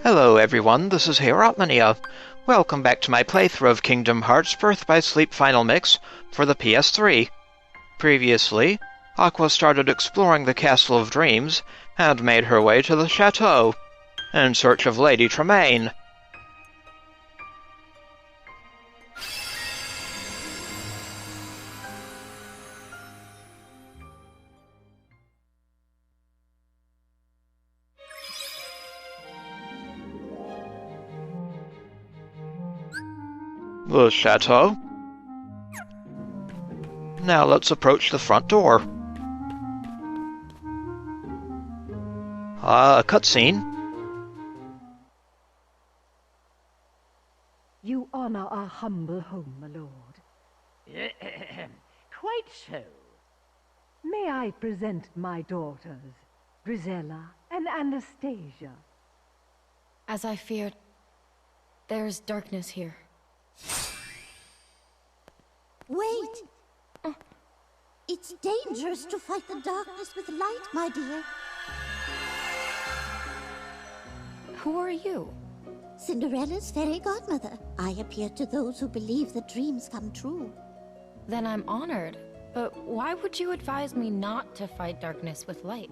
Hello everyone, this is Heratmania. Welcome back to my playthrough of Kingdom Hearts Birth by Sleep Final Mix for the PS3. Previously, Aqua started exploring the Castle of Dreams and made her way to the Chateau in search of Lady Tremaine. The Chateau. Now let's approach the front door. A cutscene. You honor our humble home, my lord. Quite so. May I present my daughters, Grisella and Anastasia? As I feared, there's darkness here. Wait! It's dangerous to fight the darkness with light, my dear. Who are you? Cinderella's fairy godmother. I appear to those who believe that dreams come true. Then I'm honored. But why would you advise me not to fight darkness with light?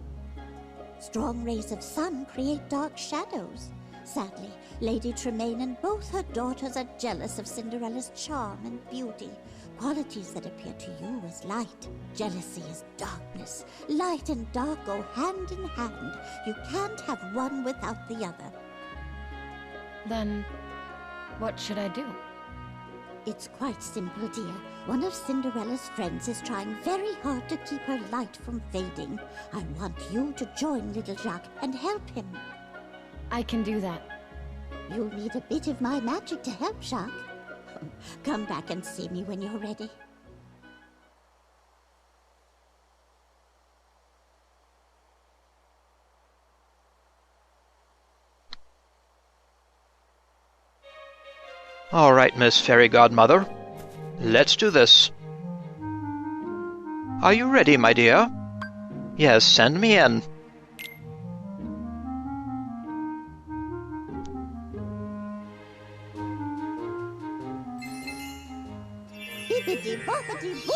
Strong rays of sun create dark shadows. Sadly, Lady Tremaine and both her daughters are jealous of Cinderella's charm and beauty, qualities that appear to you as light. Jealousy is darkness. Light and dark go hand in hand. You can't have one without the other. Then, what should I do? It's quite simple, dear. One of Cinderella's friends is trying very hard to keep her light from fading. I want you to join little Jacques and help him. I can do that. You'll need a bit of my magic to help, Jacques. Come back and see me when you're ready. All right, Miss Fairy Godmother. Let's do this. Are you ready, my dear? Yes, send me in. Bibbidi bobbidi boo!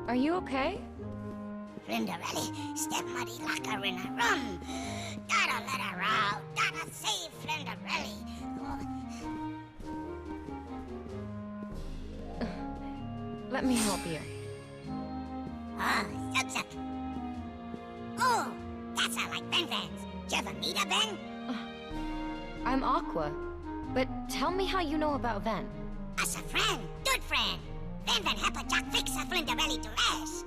Are you okay? Cinderella, step muddy like her in a rum. Gotta let her out. Gotta save Cinderella. Let me help you. Suck. Oh, that's how like Ben Vans. Did you ever meet a Ben? I'm Aqua. But tell me how you know about Ven. Us a friend. Good friend. Ben Van help a Jack fix a Cinderella dress.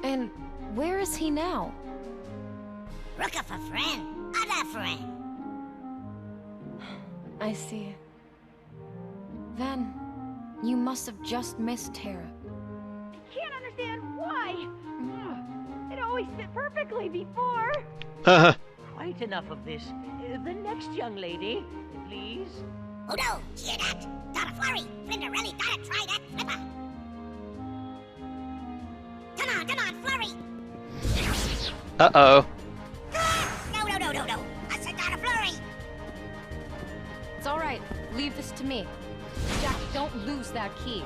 And where is he now? Looking for friend. Other friend. I see. Ven, you must have just missed Terra. Can't understand why. It always fit perfectly before. Quite enough of this. The next young lady, please. Oh no, hear that? Gotta flurry. Cinderella gotta try that flipper. Come on, flurry. Uh-oh. No. I said gotta flurry. It's all right. Leave this to me. Jack, don't lose that key.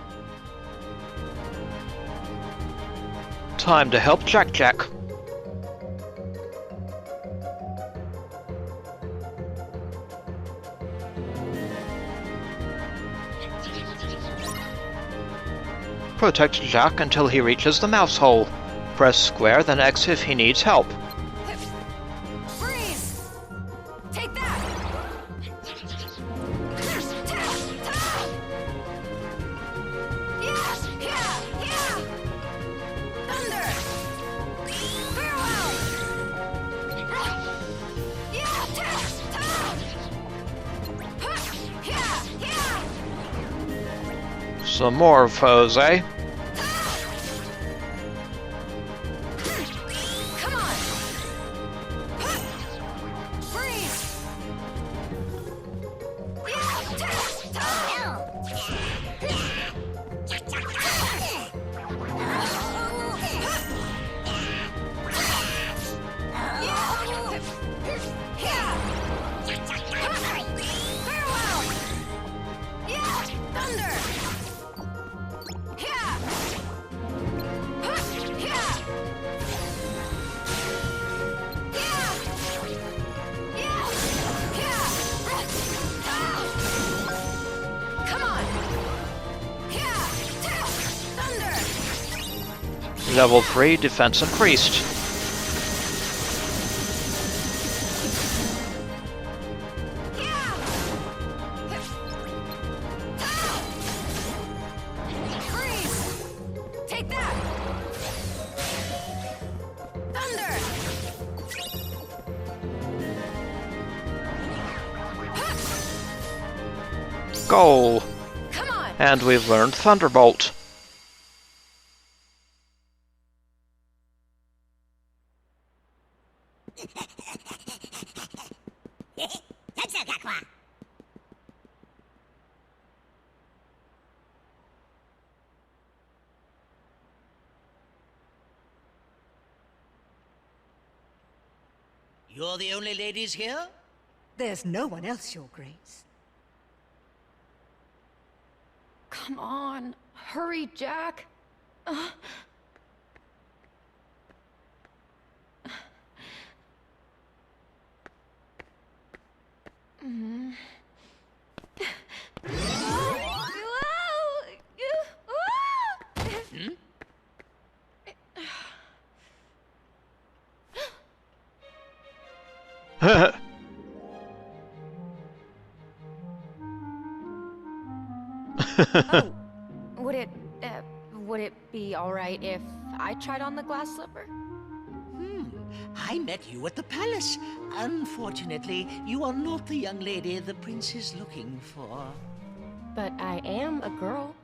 Time to help Jack. Protect Jacques until he reaches the mouse hole. Press square, then X if he needs help. Freeze! Take that! Some more foes, eh? Come on! Freeze! Level 3 defense increased. Freeze! Take that! Thunder! Goal! Come on! And we've learned Thunderbolt. That's a Aqua. You're the only ladies here? There's no one else, Your Grace. Come on. Hurry, Jack. Oh, would it be all right if I tried on the glass slipper? I met you at the palace. Unfortunately, you are not the young lady the prince is looking for. But I am a girl.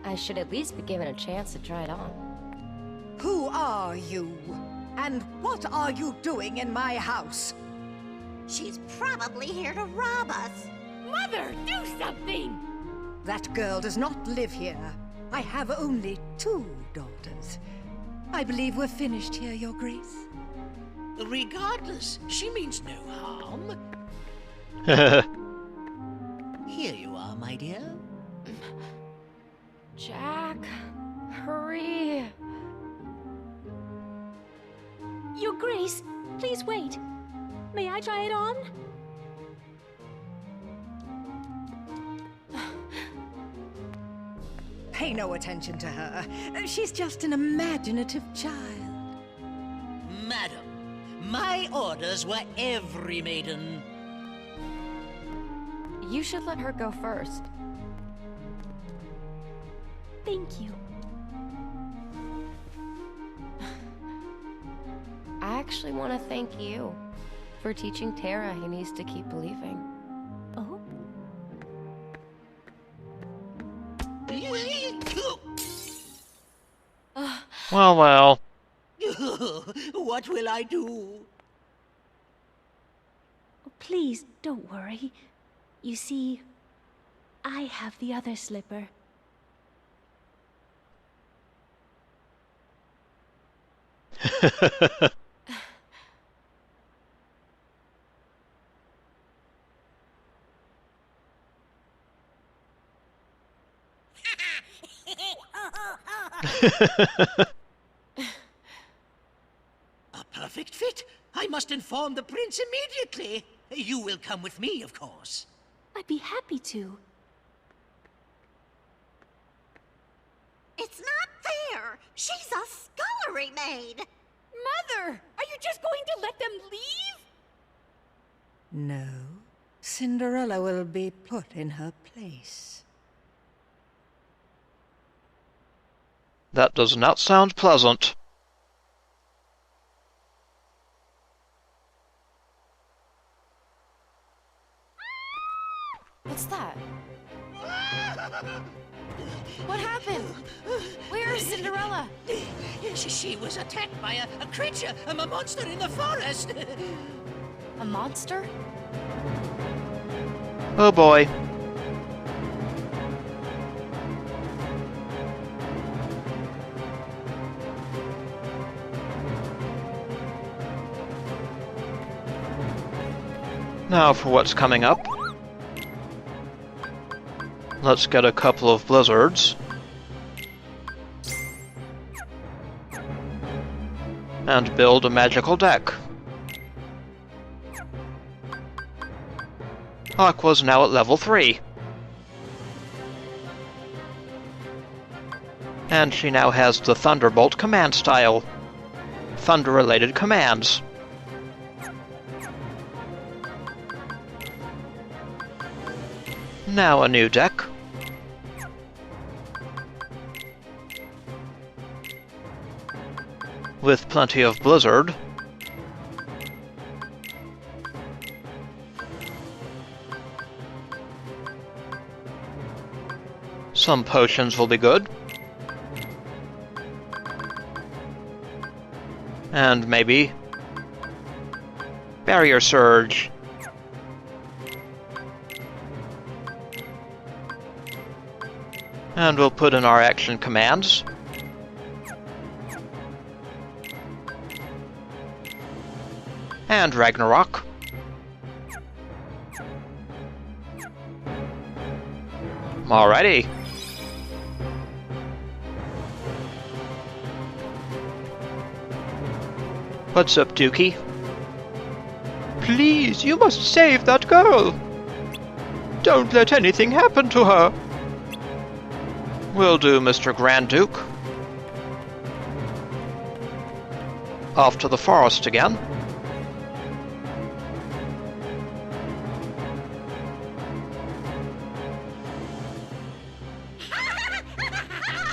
I should at least be given a chance to try it on. Who are you? And what are you doing in my house? She's probably here to rob us. Mother, do something! That girl does not live here. I have only 2 daughters. I believe we're finished here, Your Grace. Regardless, she means no harm. Here you are, my dear. Jack, hurry. Your Grace, please wait. May I try it on? Pay no attention to her. She's just an imaginative child. Madam, my orders were every maiden. You should let her go first. Thank you. I actually want to thank you for teaching Tara he needs to keep believing. Oh? Well, well. What will I do? Please, don't worry. You see, I have the other slipper. A perfect fit. I must inform the prince immediately. You will come with me, of course. I'd be happy to. It's not fair. She's a scullery maid. Mother, are you just going to let them leave? No. Cinderella will be put in her place. That does not sound pleasant. What's that? Aqua! She was attacked by a creature, a monster in the forest. A monster? Oh boy. Now for what's coming up. Let's get a couple of blizzards. And build a magical deck. Aqua's now at level 3. And she now has the Thunderbolt command style. Thunder-related commands. Now a new deck. With plenty of blizzard. Some potions will be good. And maybe Barrier Surge. And we'll put in our action commands. And Ragnarok. Alrighty. What's up, Dookie? Please, you must save that girl! Don't let anything happen to her! Will do, Mr. Grand Duke. Off to the forest again.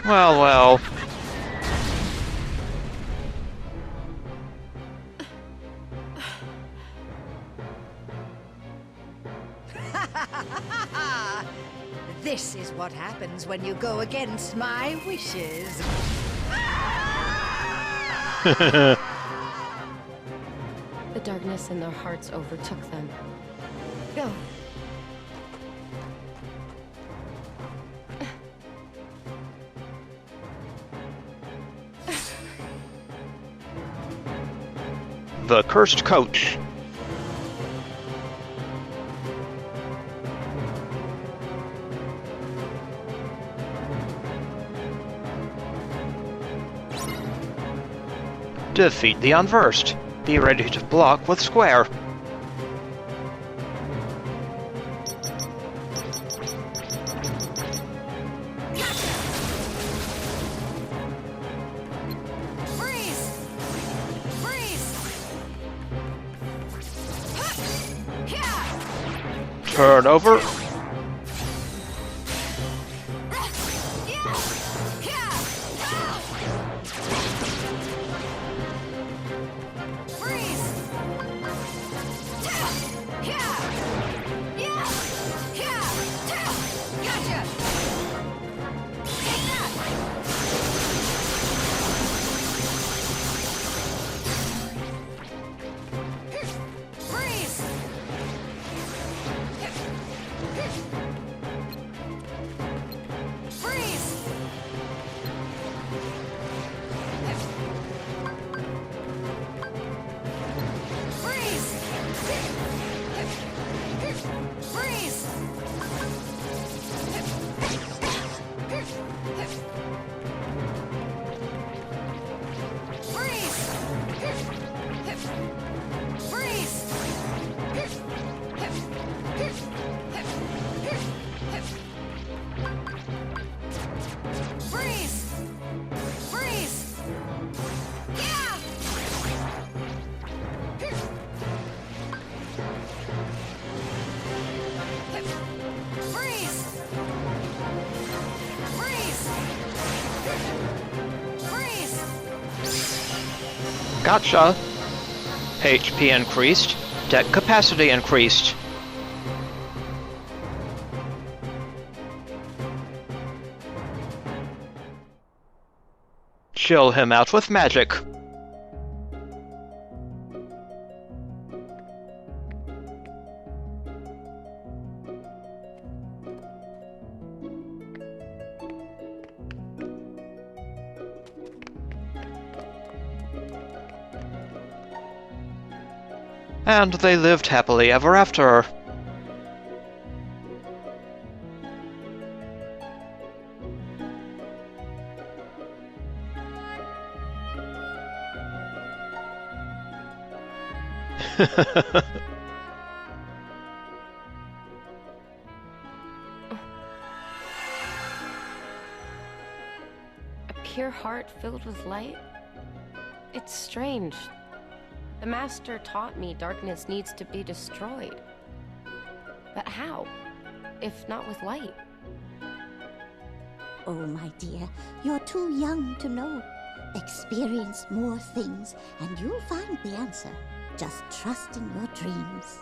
Well, well. This is what happens when you go against my wishes. The darkness in their hearts overtook them. Go. The Cursed Coach. Defeat the Unversed. Be ready to block with Square. Freeze! Freeze! Turn over. Gotcha. HP increased. Deck capacity increased. Chill him out with magic. And they lived happily ever after. A pure heart filled with light? It's strange. The Master taught me darkness needs to be destroyed. But how, if not with light? Oh, my dear, you're too young to know. Experience more things, and you'll find the answer. Just trust in your dreams.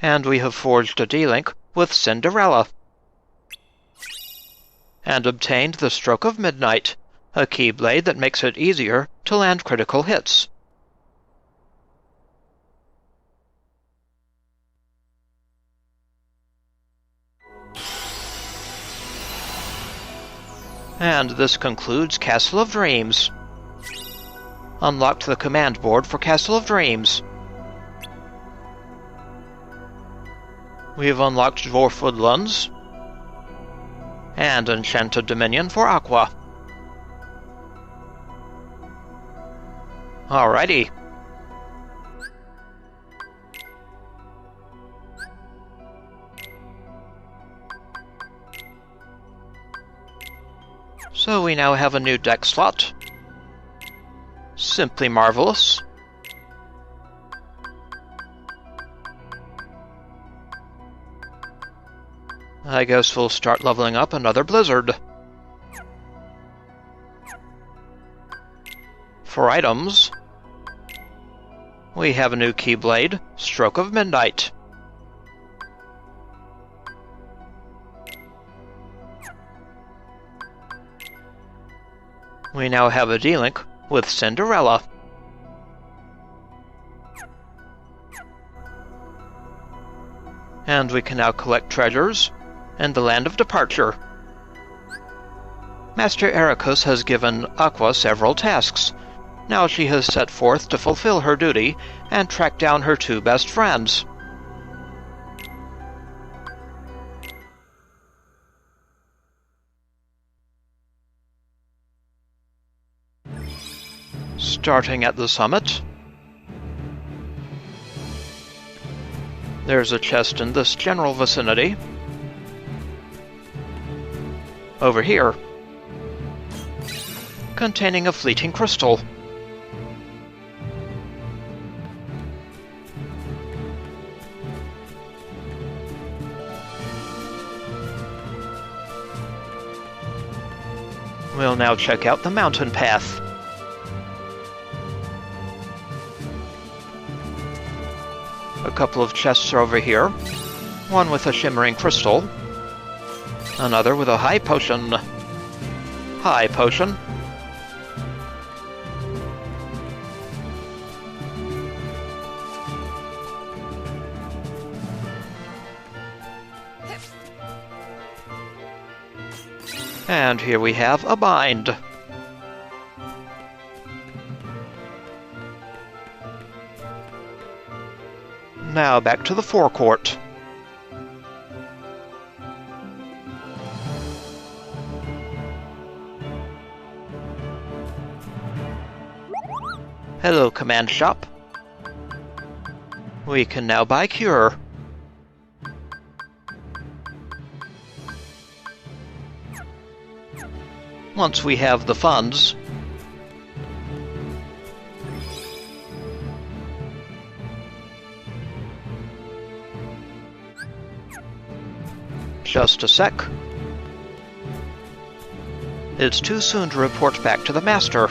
And we have forged a D-Link with Cinderella. And obtained the Stroke of Midnight, a Keyblade that makes it easier to land critical hits. And this concludes Castle of Dreams. Unlocked the command board for Castle of Dreams. We have unlocked Dwarf Woodlands and Enchanted Dominion for Aqua. Alrighty. So we now have a new deck slot. Simply marvelous. I guess we'll start leveling up another Blizzard. For items, we have a new Keyblade, Stroke of Midnight. We now have a D-Link with Cinderella. And we can now collect treasures in the Land of Departure. Master Ericus has given Aqua several tasks. Now she has set forth to fulfill her duty and track down her two best friends. Starting at the summit, there's a chest in this general vicinity. Over here, containing a fleeting crystal. We'll now check out the mountain path. A couple of chests are over here, one with a shimmering crystal, another with a high potion. High potion. And here we have a bind. Now back to the forecourt. Hello, Command Shop. We can now buy Cure. Once we have the funds, just a sec. It's too soon to report back to the Master.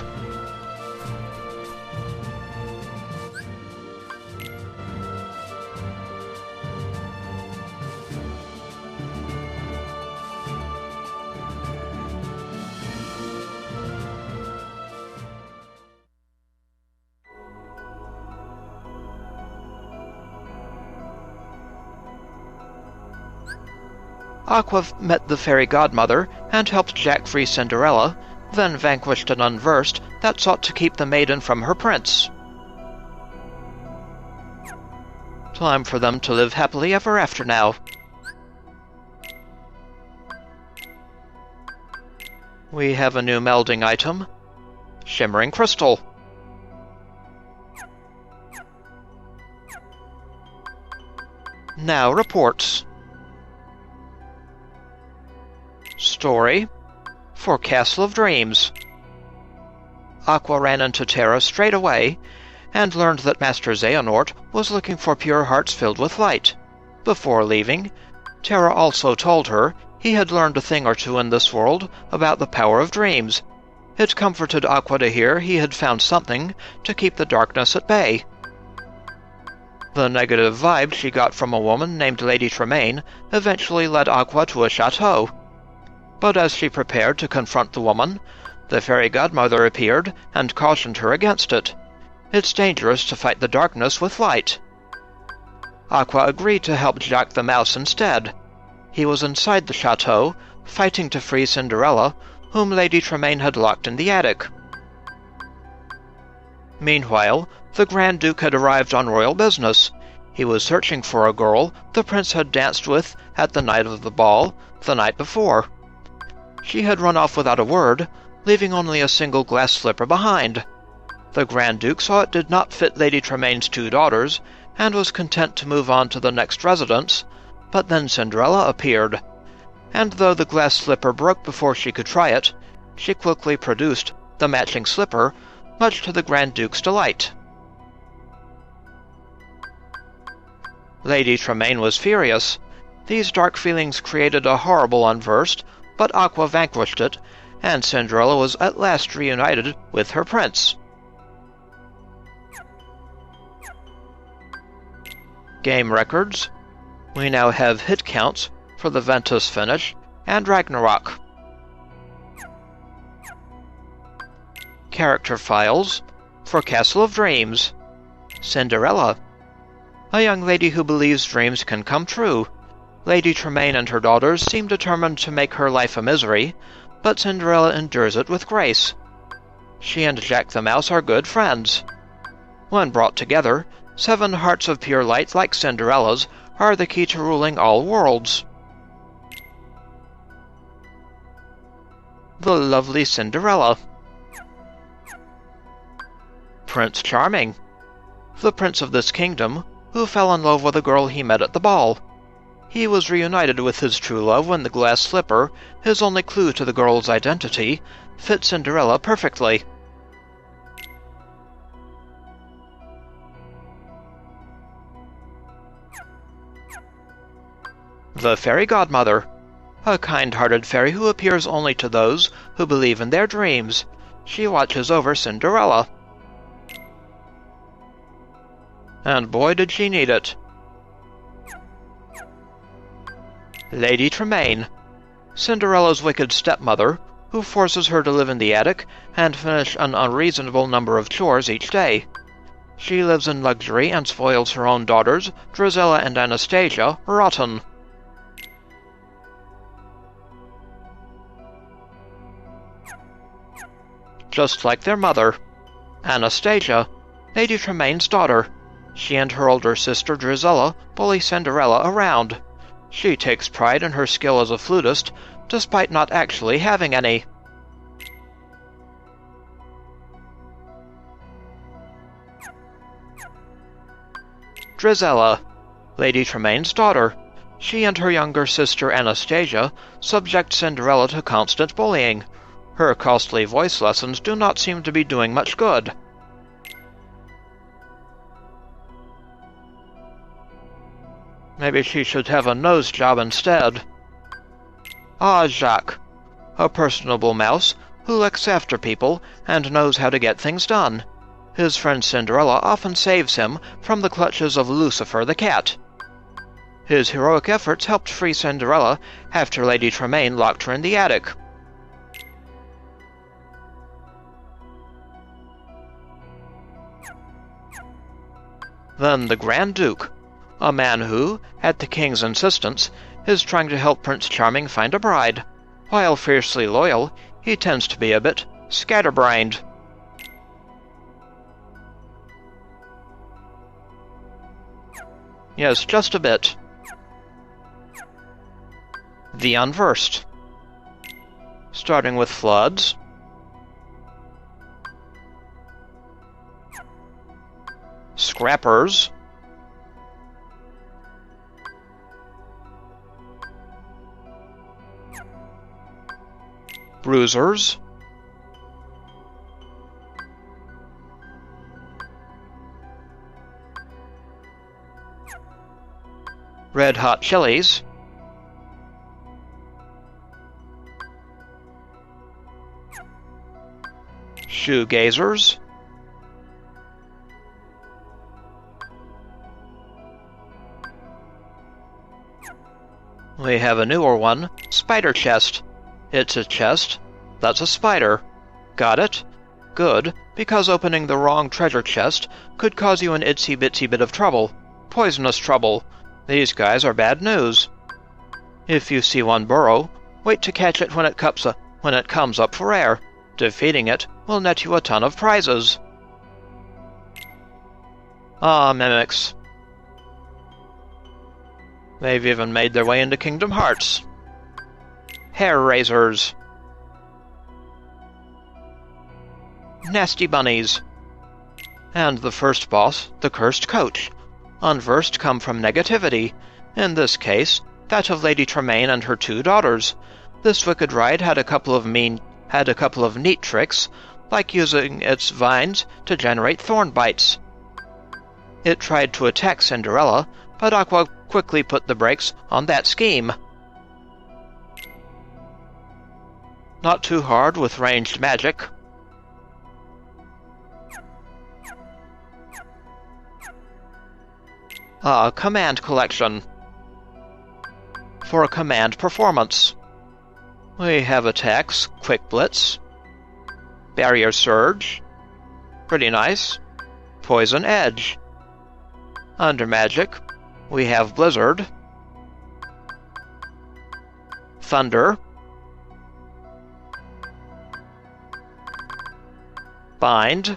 Aqua met the Fairy Godmother and helped Jack free Cinderella, then vanquished an Unversed that sought to keep the maiden from her prince. Time for them to live happily ever after now. We have a new melding item, Shimmering Crystal. Now reports. Story for Castle of Dreams. Aqua ran into Terra straight away and learned that Master Xehanort was looking for pure hearts filled with light. Before leaving, Terra also told her he had learned a thing or two in this world about the power of dreams. It comforted Aqua to hear he had found something to keep the darkness at bay. The negative vibe she got from a woman named Lady Tremaine eventually led Aqua to a chateau. But as she prepared to confront the woman, the Fairy Godmother appeared and cautioned her against it. It's dangerous to fight the darkness with light. Aqua agreed to help Jack the Mouse instead. He was inside the chateau, fighting to free Cinderella, whom Lady Tremaine had locked in the attic. Meanwhile, the Grand Duke had arrived on royal business. He was searching for a girl the prince had danced with at the night of the ball the night before. She had run off without a word, leaving only a single glass slipper behind. The Grand Duke saw it did not fit Lady Tremaine's 2 daughters, and was content to move on to the next residence, but then Cinderella appeared, and though the glass slipper broke before she could try it, she quickly produced the matching slipper, much to the Grand Duke's delight. Lady Tremaine was furious. These dark feelings created a horrible Unversed, but Aqua vanquished it, and Cinderella was at last reunited with her prince. Game records. We now have hit counts for the Ventus finish and Ragnarok. Character files for Castle of Dreams. Cinderella, a young lady who believes dreams can come true. Lady Tremaine and her daughters seem determined to make her life a misery, but Cinderella endures it with grace. She and Jack the Mouse are good friends. When brought together, 7 hearts of pure light like Cinderella's are the key to ruling all worlds. The lovely Cinderella. Prince Charming, the prince of this kingdom, who fell in love with a girl he met at the ball. He was reunited with his true love when the glass slipper, his only clue to the girl's identity, fit Cinderella perfectly. The Fairy Godmother, a kind-hearted fairy who appears only to those who believe in their dreams. She watches over Cinderella. And boy did she need it. Lady Tremaine, Cinderella's wicked stepmother, who forces her to live in the attic and finish an unreasonable number of chores each day. She lives in luxury and spoils her own daughters, Drizella and Anastasia, rotten. Just like their mother. Anastasia, Lady Tremaine's daughter. She and her older sister Drizella bully Cinderella around. She takes pride in her skill as a flutist, despite not actually having any. Drizella, Lady Tremaine's daughter. She and her younger sister Anastasia subject Cinderella to constant bullying. Her costly voice lessons do not seem to be doing much good. Maybe she should have a nose job instead. Jacques, a personable mouse who looks after people and knows how to get things done. His friend Cinderella often saves him from the clutches of Lucifer the cat. His heroic efforts helped free Cinderella after Lady Tremaine locked her in the attic. Then the Grand Duke, a man who, at the king's insistence, is trying to help Prince Charming find a bride. While fiercely loyal, he tends to be a bit scatterbrained. Yes, just a bit. The Unversed. Starting with floods. Scrappers. Bruisers. Red Hot Chilies. Shoegazers. We have a newer one, Spider Chest. It's a chest that's a spider. Got it? Good, because opening the wrong treasure chest could cause you an itsy-bitsy bit of trouble. Poisonous trouble. These guys are bad news. If you see one burrow, wait to catch it when it comes up for air. Defeating it will net you a ton of prizes. Ah, mimics. They've even made their way into Kingdom Hearts. Hair razors. Nasty bunnies. And the first boss, the Cursed Coach. Unversed come from negativity, in this case, that of Lady Tremaine and her 2 daughters. This wicked ride had a couple of neat tricks, like using its vines to generate thorn bites. It tried to attack Cinderella, but Aqua quickly put the brakes on that scheme. Not too hard with ranged magic. A command collection. For a command performance, we have attacks, Quick Blitz, Barrier Surge, pretty nice, Poison Edge. Under magic, we have Blizzard, Thunder, Bind,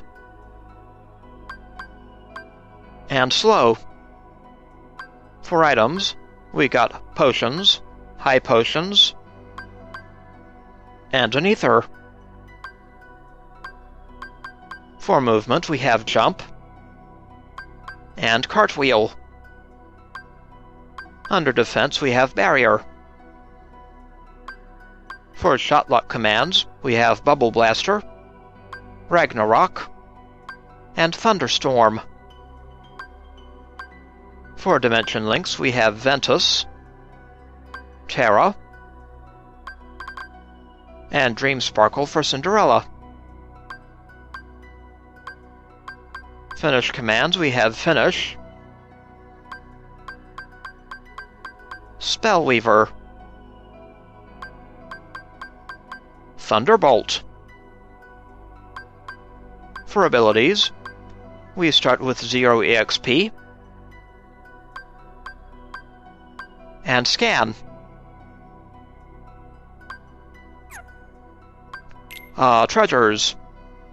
and Slow. For items, we got potions, high potions, and an ether. For movement, we have jump and cartwheel. Under defense, we have barrier. For shotlock commands, we have bubble blaster, Ragnarok, and thunderstorm. For dimension links, we have Ventus, Terra, and Dream Sparkle for Cinderella. Finish commands, we have Finish, Spellweaver, Thunderbolt. For abilities, we start with 0 EXP, and Scan. Treasures.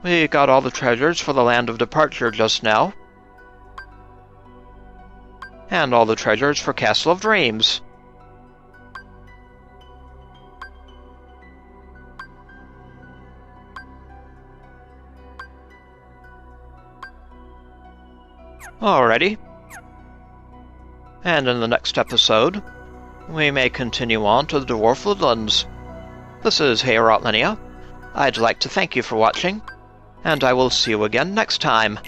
We got all the treasures for the Land of Departure just now. And all the treasures for Castle of Dreams. Alrighty. And in the next episode, we may continue on to the Dwarf Woodlands. This is Heorotlinia. I'd like to thank you for watching, and I will see you again next time.